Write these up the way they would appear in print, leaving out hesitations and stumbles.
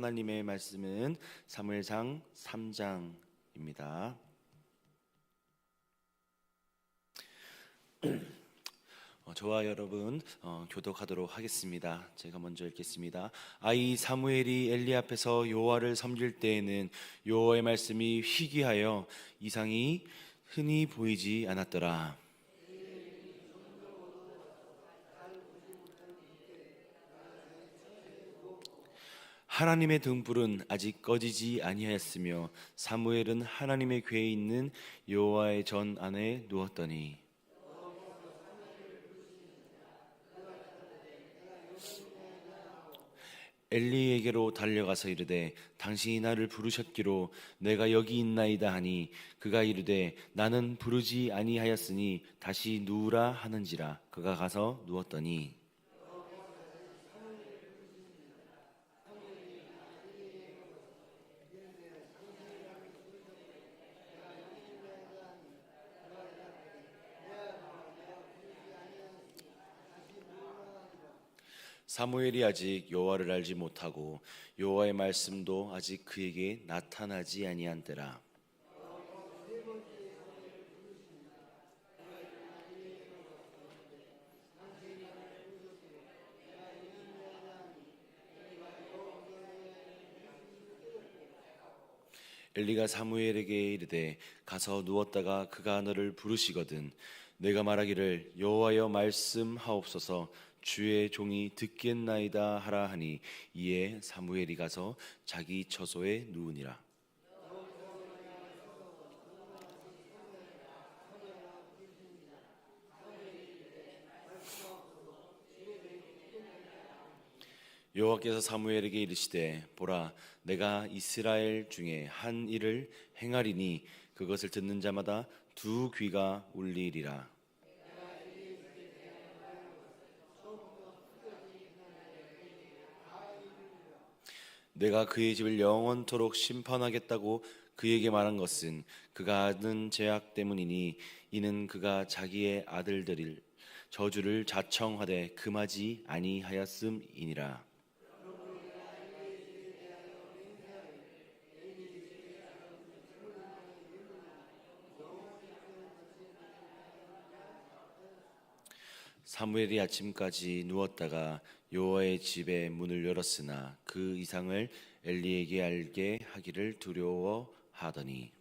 하나님의 말씀은 사무엘상 3장입니다. 저와 여러분 교독하도록 하겠습니다. 제가 먼저 읽겠습니다. 아이 사무엘이 엘리 앞에서 여호와를 섬길 때에는 여호와의 말씀이 희귀하여 이상이 흔히 보이지 않았더라. 하나님의 등불은 아직 꺼지지 아니하였으며 사무엘은 하나님의 궤에 있는 여호와의 전 안에 누웠더니 엘리에게로 달려가서 이르되 당신이 나를 부르셨기로 내가 여기 있나이다 하니 그가 이르되 나는 부르지 아니하였으니 다시 누우라 하는지라. 그가 가서 누웠더니 사무엘이 아직 여호와를 알지 못하고 여호와의 말씀도 아직 그에게 나타나지 아니한 때라. 엘리가 사무엘에게 이르되 가서 누웠다가 그가 너를 부르시거든 내가 말하기를 여호와여 말씀하옵소서 주의 종이 듣겠나이다 하라 하니 이에 사무엘이 가서 자기 처소에 누우니라. 여호와께서 사무엘에게 이르시되 보라 내가 이스라엘 중에 한 일을 행하리니 그것을 듣는 자마다 두 귀가 울리리라. 내가 그의 집을 영원토록 심판하겠다고 그에게 말한 것은 그가 하는 죄악 때문이니 이는 그가 자기의 아들들을 저주를 자청하되 금하지 아니하였음이니라. 사무엘이 아침까지 누웠다가 여호와의 집의 문을 열었으나 그 이상을 엘리에게 알게 하기를 두려워하더니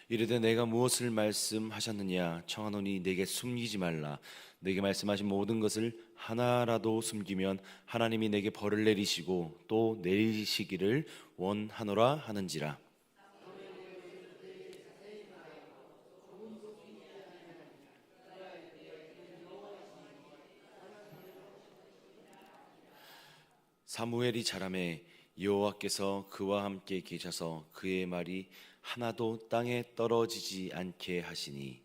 이르되 내가 무엇을 말씀하셨느냐 청하노니 내게 숨기지 말라. 내게 말씀하신 모든 것을 하나라도 숨기면 하나님이 내게 벌을 내리시고 또 내리시기를 원하노라 하는지라. 사무엘이 자라매 여호와께서 그와 함께 계셔서 그의 말이 하나도 땅에 떨어지지 않게 하시니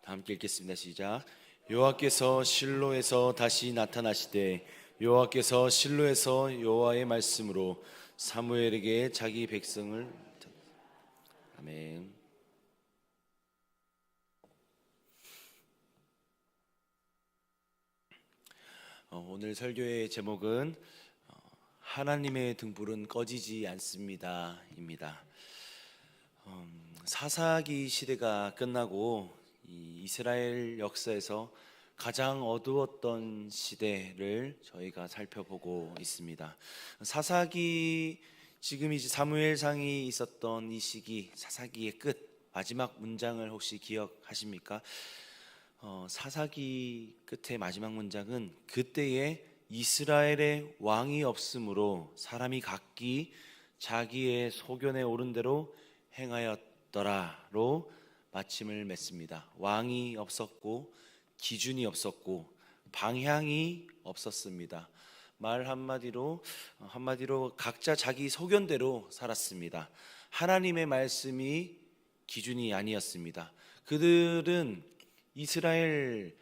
다 함께 읽겠습니다. 시작. 여호와께서 실로에서 다시 나타나시되 여호와께서 실로에서 여호와의 말씀으로 사무엘에게 자기 백성을 아멘. 오늘 설교의 제목은 하나님의 등불은 꺼지지 않습니다 입니다. 사사기 시대가 끝나고 이스라엘 역사에서 가장 어두웠던 시대를 저희가 살펴보고 있습니다. 사사기 지금 이제 사무엘상이 있었던 이 시기 사사기의 끝 마지막 문장을 혹시 기억하십니까? 사사기 끝의 마지막 문장은 그때에 이스라엘의 왕이 없으므로 사람이 각기 자기의 소견에 오른 대로 행하였더라로 마침을 맺습니다. 왕이 없었고 기준이 없었고 방향이 없었습니다. 말 한마디로 각자 자기 소견대로 살았습니다. 하나님의 말씀이 기준이 아니었습니다. 그들은 이스라엘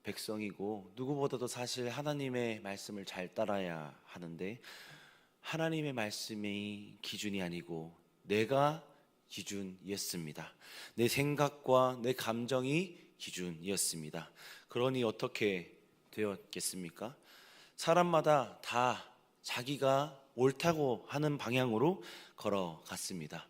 백성이고 누구보다도 사실 하나님의 말씀을 잘 따라야 하는데 하나님의 말씀이 기준이 아니고 내가 기준이었습니다. 내 생각과 내 감정이 기준이었습니다. 그러니 어떻게 되었겠습니까? 사람마다 다 자기가 옳다고 하는 방향으로 걸어갔습니다.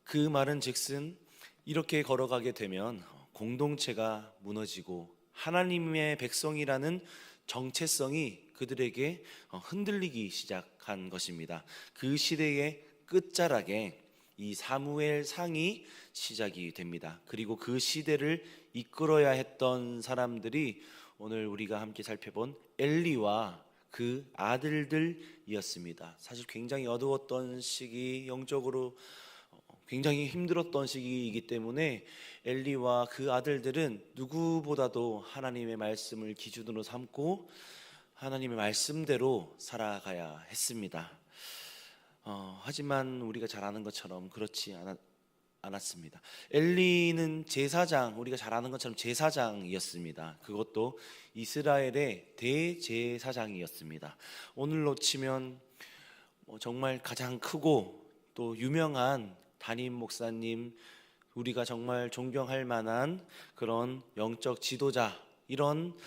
그 말은 즉슨 이렇게 걸어가게 되면 공동체가 무너지고 하나님의 백성이라는 정체성이 그들에게 흔들리기 시작한 것입니다. 그 시대의 끝자락에 이 사무엘 상이 시작이 됩니다. 그리고 그 시대를 이끌어야 했던 사람들이 오늘 우리가 함께 살펴본 엘리와 그 아들들이었습니다. 사실 굉장히 어두웠던 시기, 영적으로 굉장히 힘들었던 시기이기 때문에 엘리와 그 아들들은 누구보다도 하나님의 말씀을 기준으로 삼고 하나님의 말씀대로 살아가야 했습니다. 하지만 우리가 잘 아는 것처럼 그렇지 않았습니다. 엘리는 제사장, 우리가 잘 아는 것처럼 제사장이었습니다. 그것도 이스라엘의 대제사장이었습니다. 오늘로 치면 정말 가장 크고 또 유명한 담임 목사님, 우리가 정말 존경할 만한 그런 영적 지도자, 이런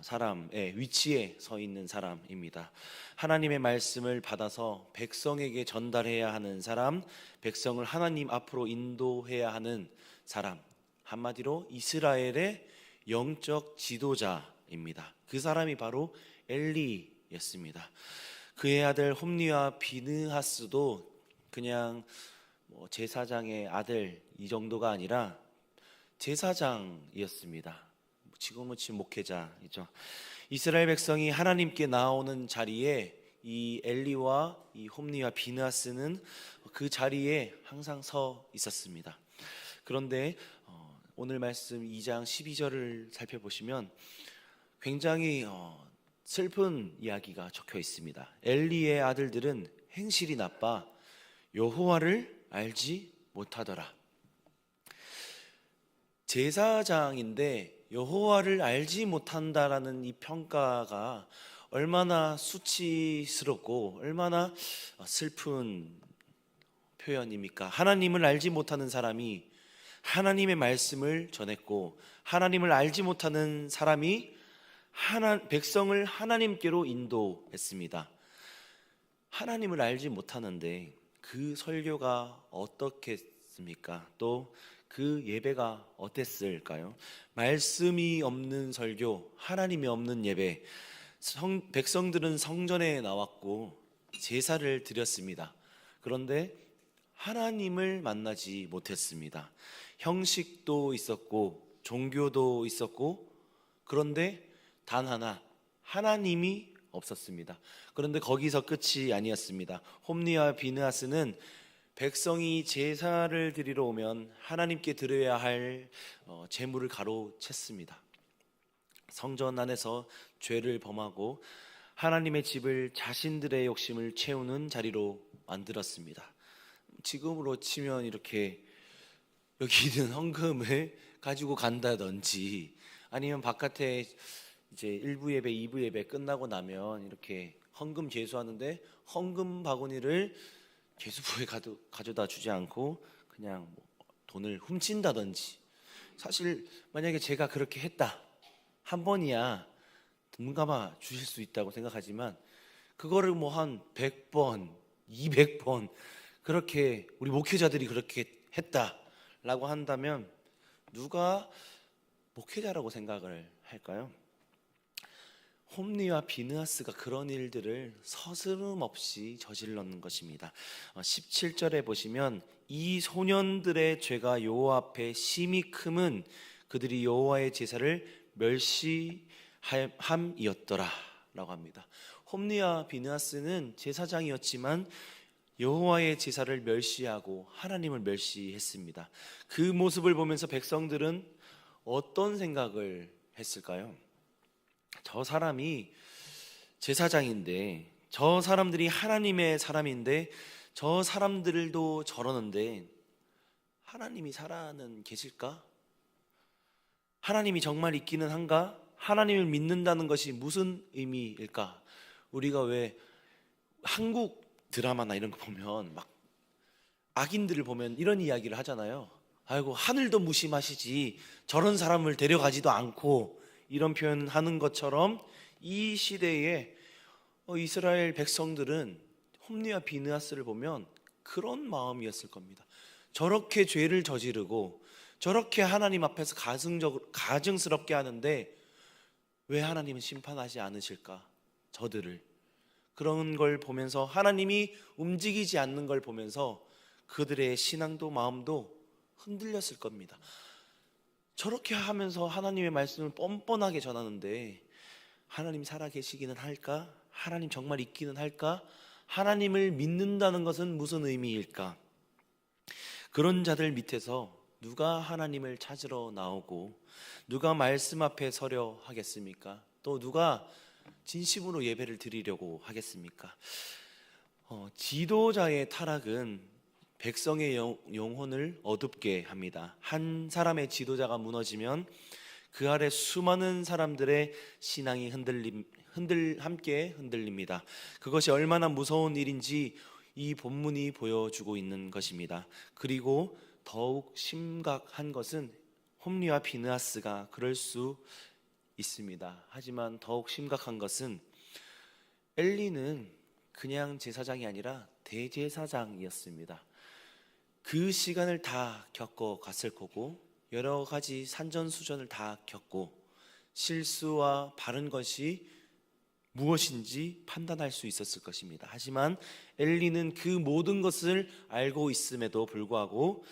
사람의 위치에 서 있는 사람입니다. 하나님의 말씀을 받아서 백성에게 전달해야 하는 사람, 백성을 하나님 앞으로 인도해야 하는 사람, 한마디로 이스라엘의 영적 지도자입니다. 그 사람이 바로 엘리였습니다. 그의 아들 홈니와 비느하스도 그냥 제사장의 아들 이 정도가 아니라 제사장이었습니다. 지금은 목회자이죠. 이스라엘 백성이 하나님께 나오는 자리에 이 엘리와 이 홈니와 비느하스는 그 자리에 항상 서 있었습니다. 그런데 오늘 말씀 2장 12절을 살펴보시면 굉장히 슬픈 이야기가 적혀 있습니다. 엘리의 아들들은 행실이 나빠 여호와를 알지 못하더라. 제사장인데 여호와를 알지 못한다라는 이 평가가 얼마나 수치스럽고 얼마나 슬픈 표현입니까? 하나님을 알지 못하는 사람이 하나님의 말씀을 전했고 하나님을 알지 못하는 사람이 백성을 하나님께로 인도했습니다. 하나님을 알지 못하는데 그 설교가 어떻겠습니까? 또 그 예배가 어땠을까요? 말씀이 없는 설교, 하나님이 없는 예배. 백성들은 성전에 나왔고 제사를 드렸습니다. 그런데 하나님을 만나지 못했습니다. 형식도 있었고 종교도 있었고 그런데 단 하나 하나님이 없었습니다. 그런데 거기서 끝이 아니었습니다. 홈니와 비느하스는 백성이 제사를 드리러 오면 하나님께 드려야 할 제물을 가로챘습니다. 성전 안에서 죄를 범하고 하나님의 집을 자신들의 욕심을 채우는 자리로 만들었습니다. 지금으로 치면 이렇게 여기 있는 헌금을 가지고 간다든지 아니면 바깥에 이제 1부 예배, 2부 예배 끝나고 나면 이렇게 헌금 제수하는데 헌금 바구니를 제수부에 가져다 주지 않고 그냥 돈을 훔친다든지. 사실 만약에 제가 그렇게 했다 한 번이야 눈 감아 주실 수 있다고 생각하지만 그거를 한 100번, 200번 그렇게 우리 목회자들이 그렇게 했다라고 한다면 누가 목회자라고 생각을 할까요? 홈니와 비느하스가 그런 일들을 서스름없이 저질렀는 것입니다. 17절에 보시면 이 소년들의 죄가 여호와 앞에 심히 크면 그들이 여호와의 제사를 멸시함이었더라 라고 합니다. 홈니와 비느하스는 제사장이었지만 여호와의 제사를 멸시하고 하나님을 멸시했습니다. 그 모습을 보면서 백성들은 어떤 생각을 했을까요? 저 사람이 제사장인데 저 사람들이 하나님의 사람인데 저 사람들도 저러는데 하나님이 살아는 계실까? 하나님이 정말 있기는 한가? 하나님을 믿는다는 것이 무슨 의미일까? 우리가 왜 한국 드라마나 이런 거 보면 막 악인들을 보면 이런 이야기를 하잖아요. 아이고, 하늘도 무심하시지 저런 사람을 데려가지도 않고, 이런 표현하는 것처럼 이 시대에 이스라엘 백성들은 홈리와 비느하스를 보면 그런 마음이었을 겁니다. 저렇게 죄를 저지르고 저렇게 하나님 앞에서 가증스럽게 하는데 왜 하나님은 심판하지 않으실까? 저들을. 그런 걸 보면서, 하나님이 움직이지 않는 걸 보면서 그들의 신앙도 마음도 흔들렸을 겁니다. 저렇게 하면서 하나님의 말씀을 뻔뻔하게 전하는데 하나님 살아계시기는 할까? 하나님 정말 있기는 할까? 하나님을 믿는다는 것은 무슨 의미일까? 그런 자들 밑에서 누가 하나님을 찾으러 나오고 누가 말씀 앞에 서려 하겠습니까? 또 누가 진심으로 예배를 드리려고 하겠습니까? 지도자의 타락은 백성의 영혼을 어둡게 합니다. 한 사람의 지도자가 무너지면 그 아래 수많은 사람들의 신앙이 함께 흔들립니다. 그것이 얼마나 무서운 일인지 이 본문이 보여주고 있는 것입니다. 그리고 더욱 심각한 것은 홈리와 비느하스가 그럴 수 있습니다. 하지만 더욱 심각한 것은 엘리는 그냥 제사장이 아니라 대제사장이었습니다. 그 시간을 다 겪어 갔을 거고, 여러 가지 산전수전을 다 겪고 실수와 바른 것이 무엇인지 판단할 수 있었을 것입니다. 하지만 엘리는 그 모든 것을 알고 있음에도 불구하고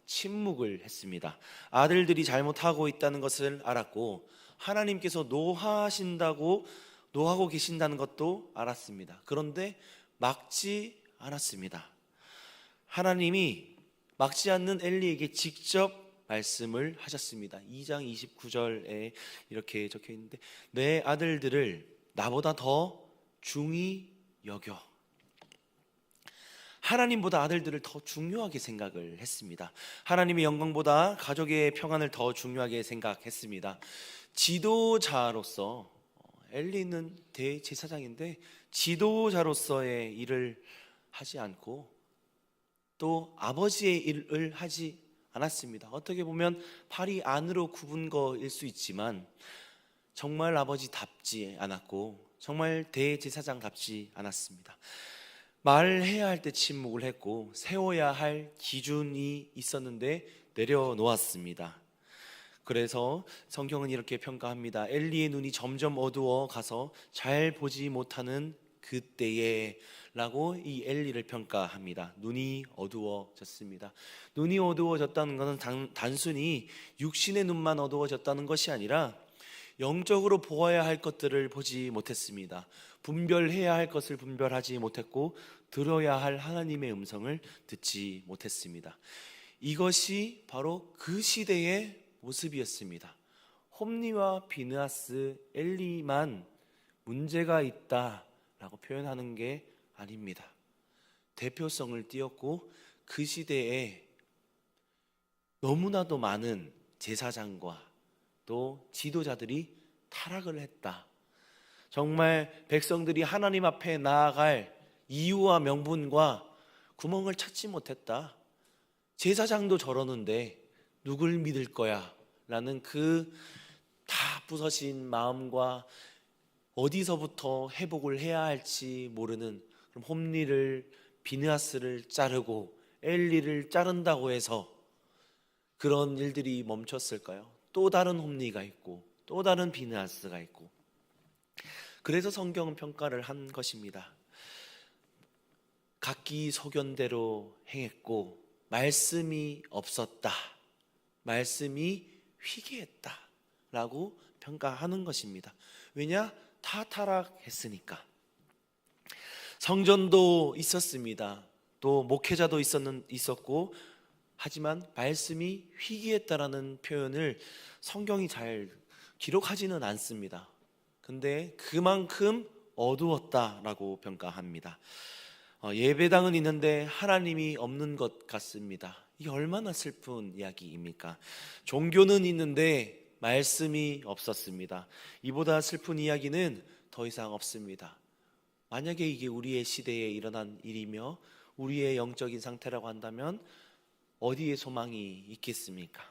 침묵을 했습니다. 아들들이 잘못하고 있다는 것을 알았고, 하나님께서 노하고 계신다는 것도 알았습니다. 그런데 막지 않았습니다. 하나님이 막지 않는 엘리에게 직접 말씀을 하셨습니다. 2장 29절에 이렇게 적혀 있는데, 내 아들들을 나보다 더 중히 여겨. 하나님보다 아들들을 더 중요하게 생각을 했습니다. 하나님의 영광보다 가족의 평안을 더 중요하게 생각했습니다. 지도자로서, 엘리는 대제사장인데 지도자로서의 일을 하지 않고 또 아버지의 일을 하지 않았습니다. 어떻게 보면 팔이 안으로 굽은 거일 수 있지만 정말 아버지답지 않았고 정말 대제사장답지 않았습니다. 말해야 할 때 침묵을 했고 세워야 할 기준이 있었는데 내려놓았습니다. 그래서 성경은 이렇게 평가합니다. 엘리의 눈이 점점 어두워 가서 잘 보지 못하는 그때에 라고 이 엘리를 평가합니다. 눈이 어두워졌습니다. 눈이 어두워졌다는 것은 단순히 육신의 눈만 어두워졌다는 것이 아니라 영적으로 보아야 할 것들을 보지 못했습니다. 분별해야 할 것을 분별하지 못했고 들어야 할 하나님의 음성을 듣지 못했습니다. 이것이 바로 그 시대의 모습이었습니다. 홈리와 비느하스, 엘리만 문제가 있다라고 표현하는 게 아닙니다. 대표성을 띄었고 그 시대에 너무나도 많은 제사장과 또 지도자들이 타락을 했다. 정말 백성들이 하나님 앞에 나아갈 이유와 명분과 구멍을 찾지 못했다. 제사장도 저러는데 누굴 믿을 거야? 라는 그 다 부서진 마음과 어디서부터 회복을 해야 할지 모르는, 그럼 홈리를 비느하스를 자르고 엘리를 자른다고 해서 그런 일들이 멈췄을까요? 또 다른 홈리가 있고 또 다른 비느하스가 있고. 그래서 성경은 평가를 한 것입니다. 각기 소견대로 행했고 말씀이 없었다, 말씀이 희귀했다 라고 평가하는 것입니다. 왜냐? 다 타락했으니까. 성전도 있었습니다. 또 목회자도 있었고, 하지만 말씀이 희귀했다라는 표현을 성경이 잘 기록하지는 않습니다. 근데 그만큼 어두웠다라고 평가합니다. 예배당은 있는데 하나님이 없는 것 같습니다. 이게 얼마나 슬픈 이야기입니까? 종교는 있는데 말씀이 없었습니다. 이보다 슬픈 이야기는 더 이상 없습니다. 만약에 이게 우리의 시대에 일어난 일이며 우리의 영적인 상태라고 한다면 어디에 소망이 있겠습니까?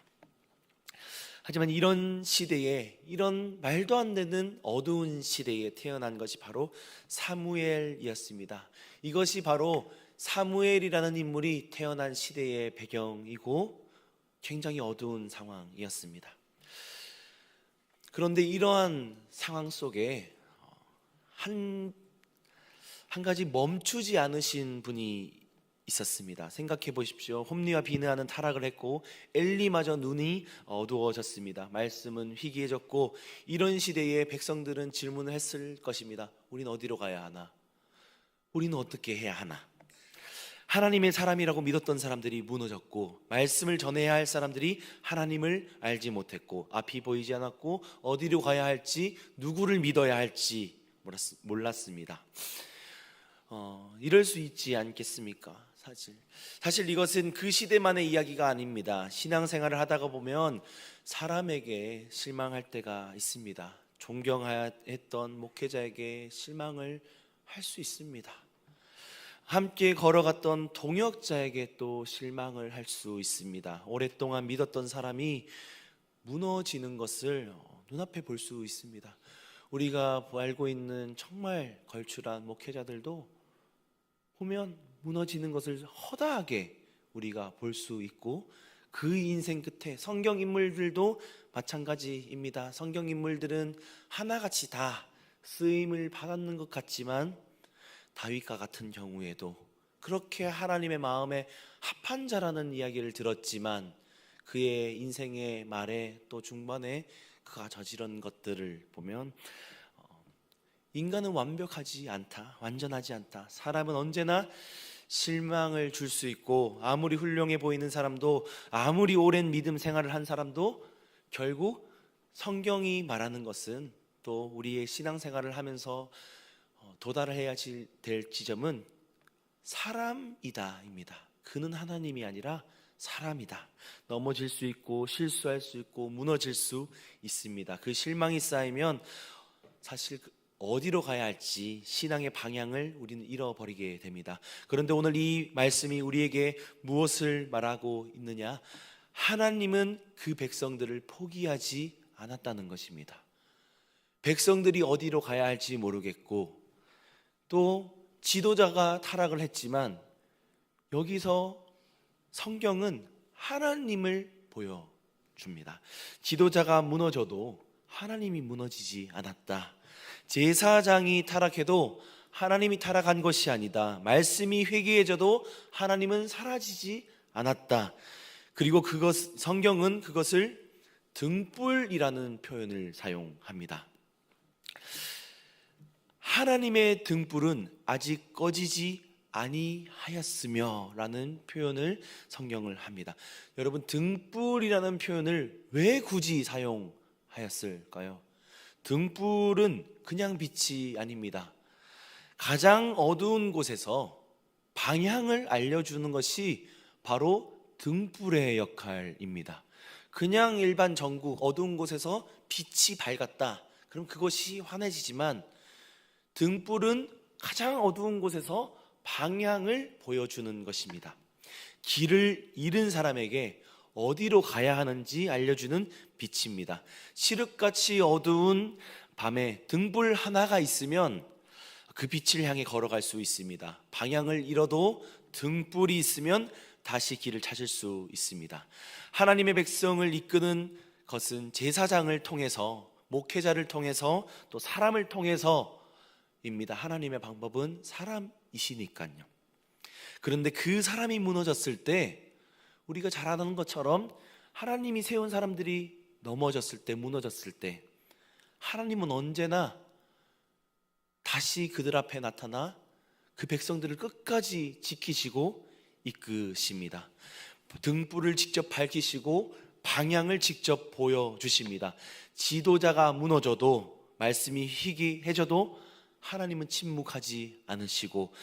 하지만 이런 시대에, 이런 말도 안 되는 어두운 시대에 태어난 것이 바로 사무엘이었습니다. 이것이 바로 사무엘이라는 인물이 태어난 시대의 배경이고 굉장히 어두운 상황이었습니다. 그런데 이러한 상황 속에 한 가지 멈추지 않으신 분이 있었습니다. 생각해 보십시오. 홈리와 비느하는 타락을 했고 엘리마저 눈이 어두워졌습니다. 말씀은 희귀해졌고 이런 시대에 백성들은 질문을 했을 것입니다. 우리는 어디로 가야 하나? 우리는 어떻게 해야 하나? 하나님의 사람이라고 믿었던 사람들이 무너졌고 말씀을 전해야 할 사람들이 하나님을 알지 못했고 앞이 보이지 않았고 어디로 가야 할지 누구를 믿어야 할지 몰랐습니다. 이럴 수 있지 않겠습니까? 사실 이것은 그 시대만의 이야기가 아닙니다. 신앙생활을 하다가 보면 사람에게 실망할 때가 있습니다. 존경했던 목회자에게 실망을 할 수 있습니다. 함께 걸어갔던 동역자에게 또 실망을 할 수 있습니다. 오랫동안 믿었던 사람이 무너지는 것을 눈앞에 볼 수 있습니다. 우리가 알고 있는 정말 걸출한 목회자들도 보면 무너지는 것을 허다하게 우리가 볼 수 있고 그 인생 끝에 성경 인물들도 마찬가지입니다. 성경 인물들은 하나같이 다 쓰임을 받았는 것 같지만 다윗과 같은 경우에도 그렇게 하나님의 마음에 합한 자라는 이야기를 들었지만 그의 인생의 말에 또 중반에 그가 저지른 것들을 보면 인간은 완벽하지 않다, 완전하지 않다. 사람은 언제나 실망을 줄 수 있고 아무리 훌륭해 보이는 사람도 아무리 오랜 믿음 생활을 한 사람도 결국 성경이 말하는 것은 또 우리의 신앙생활을 하면서 도달해야 될 지점은 사람이다입니다. 그는 하나님이 아니라 사람이다. 넘어질 수 있고 실수할 수 있고 무너질 수 있습니다. 그 실망이 쌓이면 사실 어디로 가야 할지 신앙의 방향을 우리는 잃어버리게 됩니다. 그런데 오늘 이 말씀이 우리에게 무엇을 말하고 있느냐? 하나님은 그 백성들을 포기하지 않았다는 것입니다. 백성들이 어디로 가야 할지 모르겠고 또 지도자가 타락을 했지만 여기서 성경은 하나님을 보여줍니다. 지도자가 무너져도 하나님이 무너지지 않았다. 제사장이 타락해도 하나님이 타락한 것이 아니다. 말씀이 회개해져도 하나님은 사라지지 않았다. 그리고 성경은 그것을 등불이라는 표현을 사용합니다. 하나님의 등불은 아직 꺼지지 아니하였으며 라는 표현을 성경을 합니다. 여러분, 등불이라는 표현을 왜 굳이 사용하였을까요? 등불은 그냥 빛이 아닙니다. 가장 어두운 곳에서 방향을 알려주는 것이 바로 등불의 역할입니다. 그냥 일반 전구 어두운 곳에서 빛이 밝았다, 그럼 그것이 환해지지만 등불은 가장 어두운 곳에서 방향을 보여주는 것입니다. 길을 잃은 사람에게 어디로 가야 하는지 알려주는 빛입니다. 칠흑같이 어두운 밤에 등불 하나가 있으면 그 빛을 향해 걸어갈 수 있습니다. 방향을 잃어도 등불이 있으면 다시 길을 찾을 수 있습니다. 하나님의 백성을 이끄는 것은 제사장을 통해서, 목회자를 통해서, 또 사람을 통해서입니다. 하나님의 방법은 사람이시니까요. 그런데 그 사람이 무너졌을 때 우리가 잘 아는 것처럼 하나님이 세운 사람들이 넘어졌을 때, 무너졌을 때 하나님은 언제나 다시 그들 앞에 나타나 그 백성들을 끝까지 지키시고 이끄십니다. 등불을 직접 밝히시고 방향을 직접 보여주십니다. 지도자가 무너져도, 말씀이 희귀해져도 하나님은 침묵하지 않으시고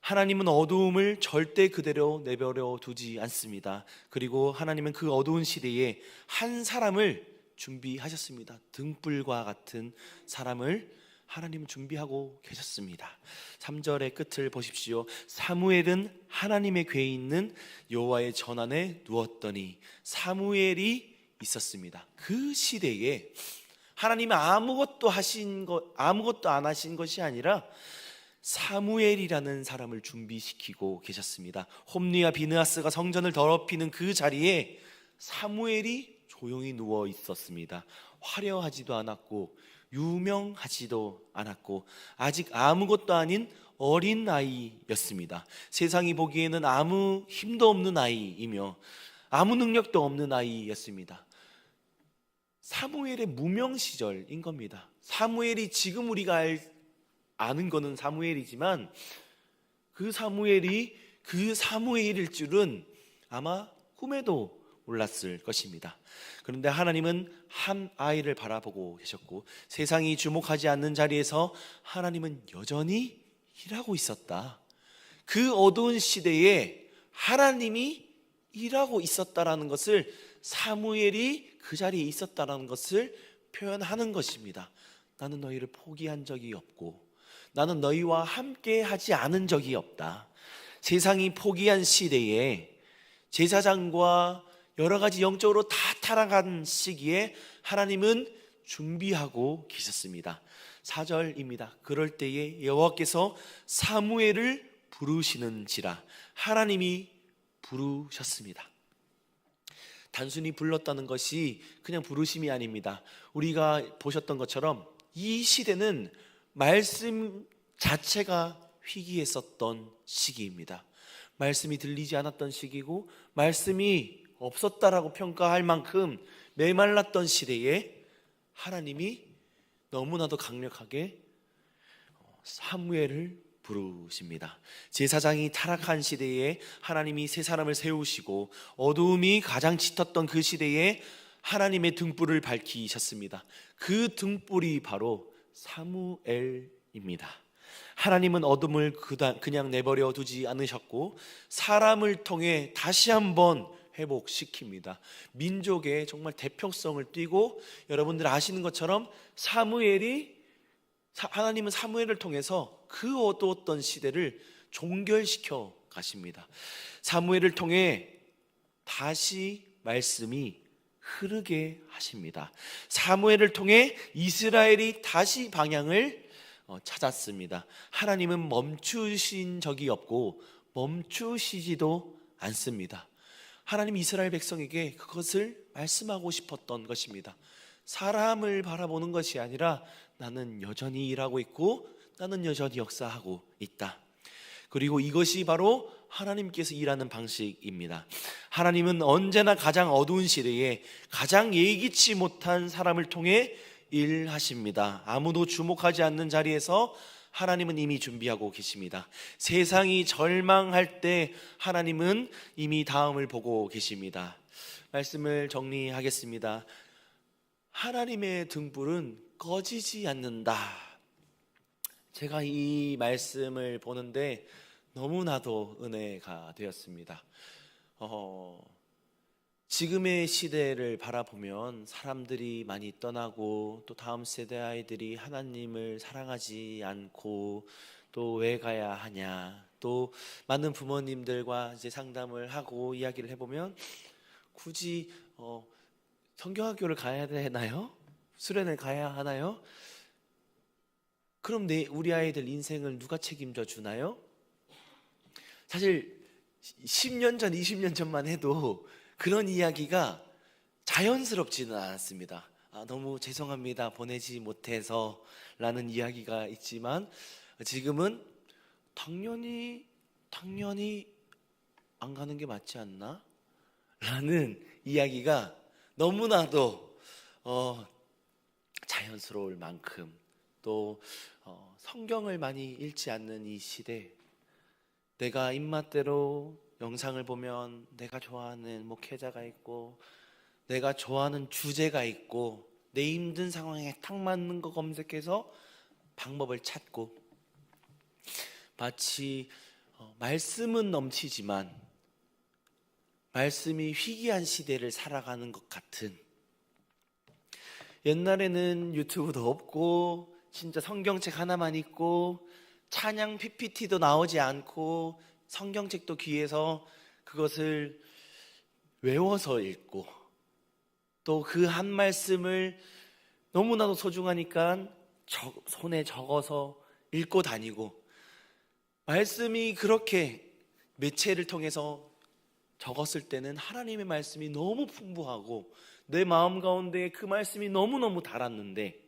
하나님은 어두움을 절대 그대로 내버려 두지 않습니다. 그리고 하나님은 그 어두운 시대에 한 사람을 준비하셨습니다. 등불과 같은 사람을 하나님은 준비하고 계셨습니다. 3절의 끝을 보십시오. 사무엘은 하나님의 궤에 있는 여호와의 전안에 누웠더니 사무엘이 있었습니다. 그 시대에 하나님은 아무것도 안 하신 것이 아니라 사무엘이라는 사람을 준비시키고 계셨습니다. 홈리와 비느하스가 성전을 더럽히는 그 자리에 사무엘이 조용히 누워 있었습니다. 화려하지도 않았고 유명하지도 않았고 아직 아무것도 아닌 어린 아이였습니다. 세상이 보기에는 아무 힘도 없는 아이이며 아무 능력도 없는 아이였습니다. 사무엘의 무명 시절인 겁니다. 사무엘이 지금 우리가 아는 거는 사무엘이지만 그 사무엘이 그 사무엘일 줄은 아마 꿈에도 몰랐을 것입니다. 그런데 하나님은 한 아이를 바라보고 계셨고 세상이 주목하지 않는 자리에서 하나님은 여전히 일하고 있었다. 그 어두운 시대에 하나님이 일하고 있었다라는 것을, 사무엘이 그 자리에 있었다라는 것을 표현하는 것입니다. 나는 너희를 포기한 적이 없고 나는 너희와 함께 하지 않은 적이 없다. 세상이 포기한 시대에, 제사장과 여러 가지 영적으로 다 타락한 시기에 하나님은 준비하고 계셨습니다. 4절입니다. 그럴 때에 여호와께서 사무엘을 부르시는지라. 하나님이 부르셨습니다. 단순히 불렀다는 것이 그냥 부르심이 아닙니다. 우리가 보셨던 것처럼 이 시대는 말씀 자체가 희귀했었던 시기입니다. 말씀이 들리지 않았던 시기고 말씀이 없었다라고 평가할 만큼 메말랐던 시대에 하나님이 너무나도 강력하게 사무엘을 부르십니다. 제사장이 타락한 시대에 하나님이 새 사람을 세우시고 어두움이 가장 짙었던 그 시대에 하나님의 등불을 밝히셨습니다. 그 등불이 바로 사무엘입니다. 하나님은 어둠을 그냥 내버려 두지 않으셨고 사람을 통해 다시 한번 회복시킵니다. 민족의 정말 대표성을 띠고, 여러분들 아시는 것처럼 하나님은 사무엘을 통해서 그 어두웠던 시대를 종결시켜 가십니다. 사무엘을 통해 다시 말씀이 흐르게 하십니다. 사무엘을 통해 이스라엘이 다시 방향을 찾았습니다. 하나님은 멈추신 적이 없고 멈추시지도 않습니다. 하나님 이스라엘 백성에게 그것을 말씀하고 싶었던 것입니다. 사람을 바라보는 것이 아니라 나는 여전히 일하고 있고 나는 여전히 역사하고 있다. 그리고 이것이 바로 하나님께서 일하는 방식입니다. 하나님은 언제나 가장 어두운 시대에 가장 예기치 못한 사람을 통해 일하십니다. 아무도 주목하지 않는 자리에서 하나님은 이미 준비하고 계십니다. 세상이 절망할 때 하나님은 이미 다음을 보고 계십니다. 말씀을 정리하겠습니다. 하나님의 등불은 꺼지지 않는다. 제가 이 말씀을 보는데 너무나도 은혜가 되었습니다. 지금의 시대를 바라보면 사람들이 많이 떠나고 또 다음 세대 아이들이 하나님을 사랑하지 않고 또 왜 가야 하냐, 또 많은 부모님들과 이제 상담을 하고 이야기를 해보면 굳이 성경학교를 가야 되나요? 수련을 가야 하나요? 그럼 우리 아이들 인생을 누가 책임져 주나요? 사실 10년 전, 20년 전만 해도 그런 이야기가 자연스럽지는 않았습니다. 너무 죄송합니다, 보내지 못해서 라는 이야기가 있지만 지금은 당연히 안 가는 게 맞지 않나? 라는 이야기가 너무나도 자연스러울 만큼, 또 성경을 많이 읽지 않는 이 시대, 내가 입맛대로 영상을 보면 내가 좋아하는 목회자가 있고 내가 좋아하는 주제가 있고 내 힘든 상황에 딱 맞는 거 검색해서 방법을 찾고, 마치 말씀은 넘치지만 말씀이 희귀한 시대를 살아가는 것 같은, 옛날에는 유튜브도 없고 진짜 성경책 하나만 읽고 찬양 PPT도 나오지 않고 성경책도 귀에서 그것을 외워서 읽고 또 그 한 말씀을 너무나도 소중하니까 손에 적어서 읽고 다니고, 말씀이 그렇게 매체를 통해서 적었을 때는 하나님의 말씀이 너무 풍부하고 내 마음 가운데 그 말씀이 너무너무 달았는데,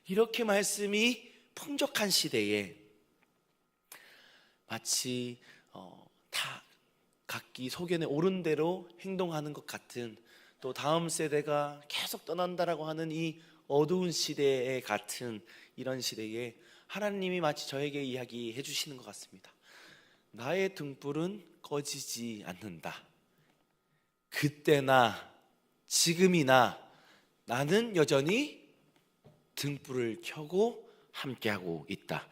이렇게 말씀이 풍족한 시대에 마치 다 각기 소견에 오른 대로 행동하는 것 같은, 또 다음 세대가 계속 떠난다라고 하는 이 어두운 시대에 같은 이런 시대에 하나님이 마치 저에게 이야기해 주시는 것 같습니다. 나의 등불은 꺼지지 않는다. 그때나 지금이나 나는 여전히 등불을 켜고 함께하고 있다.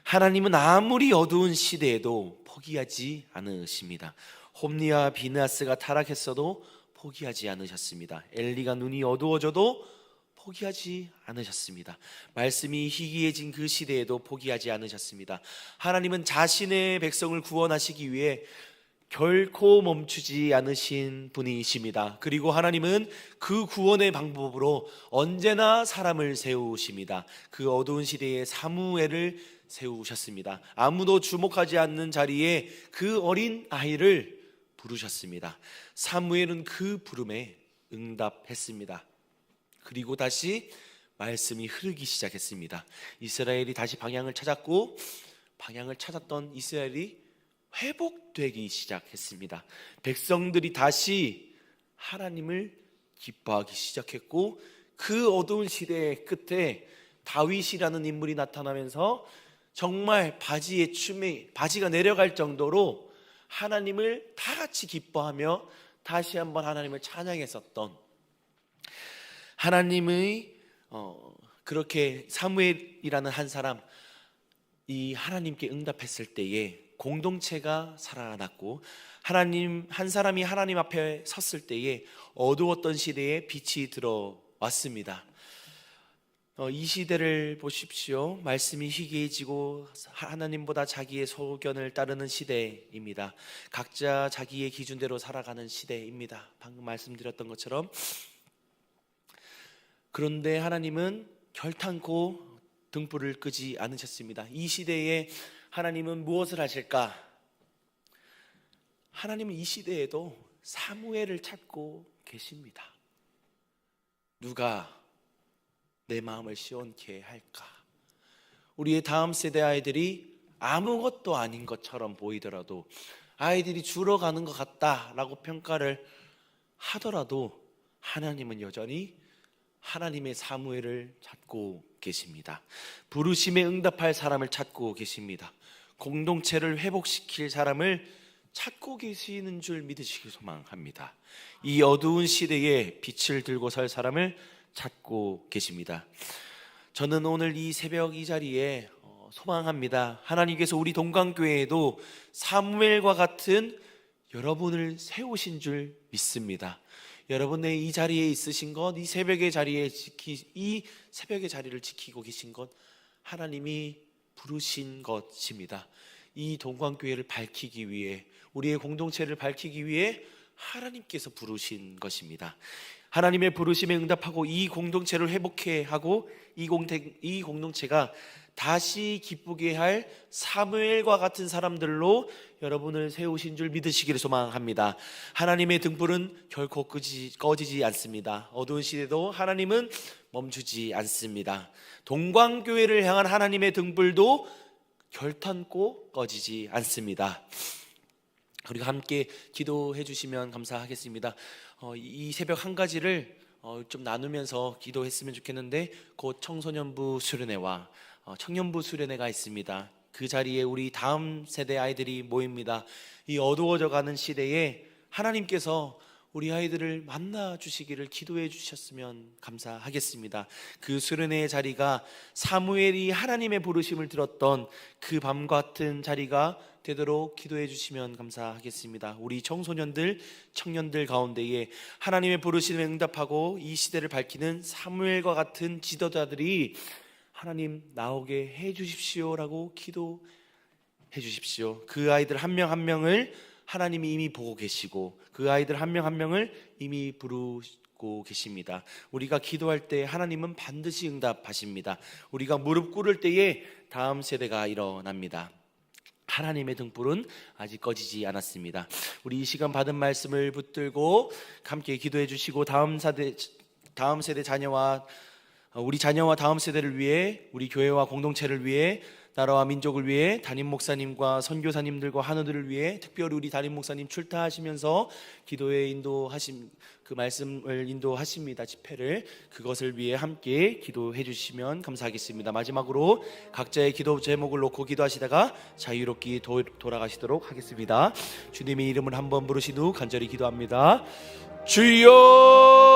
하나님은 아무리 어두운 시대에도 포기하지 않으십니다. 홈리와 비느하스가 타락했어도 포기하지 않으셨습니다. 엘리가 눈이 어두워져도 포기하지 않으셨습니다. 말씀이 희귀해진 그 시대에도 포기하지 않으셨습니다. 하나님은 자신의 백성을 구원하시기 위해 결코 멈추지 않으신 분이십니다. 그리고 하나님은 그 구원의 방법으로 언제나 사람을 세우십니다. 그 어두운 시대에 사무엘을 세우셨습니다. 아무도 주목하지 않는 자리에 그 어린 아이를 부르셨습니다. 사무엘은 그 부름에 응답했습니다. 그리고 다시 말씀이 흐르기 시작했습니다. 이스라엘이 다시 방향을 찾았고, 방향을 찾았던 이스라엘이 회복되기 시작했습니다. 백성들이 다시 하나님을 기뻐하기 시작했고, 그 어두운 시대의 끝에 다윗이라는 인물이 나타나면서 정말 바지가 내려갈 정도로 하나님을 다 같이 기뻐하며 다시 한번 하나님을 찬양했었던, 하나님의 그렇게 사무엘이라는 한 사람, 이 하나님께 응답했을 때에 공동체가 살아났고, 하나님 한 사람이 하나님 앞에 섰을 때에 어두웠던 시대에 빛이 들어왔습니다. 이 시대를 보십시오. 말씀이 희귀해지고 하나님보다 자기의 소견을 따르는 시대입니다. 각자 자기의 기준대로 살아가는 시대입니다. 방금 말씀드렸던 것처럼. 그런데 하나님은 결탄코 등불을 끄지 않으셨습니다. 이 시대에 하나님은 무엇을 하실까? 하나님은 이 시대에도 사무엘을 찾고 계십니다. 누가 내 마음을 시원케 할까? 우리의 다음 세대 아이들이 아무것도 아닌 것처럼 보이더라도, 아이들이 줄어가는 것 같다라고 평가를 하더라도, 하나님은 여전히 하나님의 사무엘을 찾고 계십니다. 부르심에 응답할 사람을 찾고 계십니다. 공동체를 회복시킬 사람을 찾고 계시는 줄 믿으시길 소망합니다. 이 어두운 시대에 빛을 들고 설 사람을 찾고 계십니다. 저는 오늘 이 새벽 이 자리에 소망합니다. 하나님께서 우리 동강교회에도 사무엘과 같은 여러분을 세우신 줄 믿습니다. 여러분의 이 자리에 있으신 것, 이 새벽의 자리를 지키고 계신 것, 하나님이 부르신 것입니다. 이 동광교회를 밝히기 위해, 우리의 공동체를 밝히기 위해 하나님께서 부르신 것입니다. 하나님의 부르심에 응답하고 이 공동체를 회복해 하고 이 공동체가 다시 기쁘게 할 사무엘과 같은 사람들로 여러분을 세우신 줄 믿으시기를 소망합니다. 하나님의 등불은 결코 꺼지지 않습니다. 어두운 시대도 하나님은 멈추지 않습니다. 동광교회를 향한 하나님의 등불도 결탄코 꺼지지 않습니다. 우리가 함께 기도해 주시면 감사하겠습니다. 이 새벽 한 가지를 좀 나누면서 기도했으면 좋겠는데, 곧 청소년부 수련회와 청년부 수련회가 있습니다. 그 자리에 우리 다음 세대 아이들이 모입니다. 이 어두워져 가는 시대에 하나님께서 우리 아이들을 만나 주시기를 기도해 주셨으면 감사하겠습니다. 그 수련회의 자리가 사무엘이 하나님의 부르심을 들었던 그 밤 같은 자리가 되도록 기도해 주시면 감사하겠습니다. 우리 청소년들, 청년들 가운데에 하나님의 부르심에 응답하고 이 시대를 밝히는 사무엘과 같은 지도자들이 하나님 나오게 해 주십시오라고 기도해 주십시오. 그 아이들 한 명 한 명을 하나님이 이미 보고 계시고 그 아이들 한 명 한 명을 이미 부르고 계십니다. 우리가 기도할 때 하나님은 반드시 응답하십니다. 우리가 무릎 꿇을 때에 다음 세대가 일어납니다. 하나님의 등불은 아직 꺼지지 않았습니다. 우리 이 시간 받은 말씀을 붙들고 함께 기도해 주시고 다음 세대 자녀와 우리 자녀와 다음 세대를 위해 우리 교회와 공동체를 위해 나라와 민족을 위해 담임 목사님과 선교사님들과 한우들을 위해 특별히 우리 담임 목사님 출타하시면서 기도에 인도하심 그 말씀을 인도하십니다. 집회를 그것을 위해 함께 기도해 주시면 감사하겠습니다. 마지막으로 각자의 기도 제목을 놓고 기도하시다가 자유롭게 돌아가시도록 하겠습니다. 주님의 이름을 한번 부르신 후 간절히 기도합니다. 주여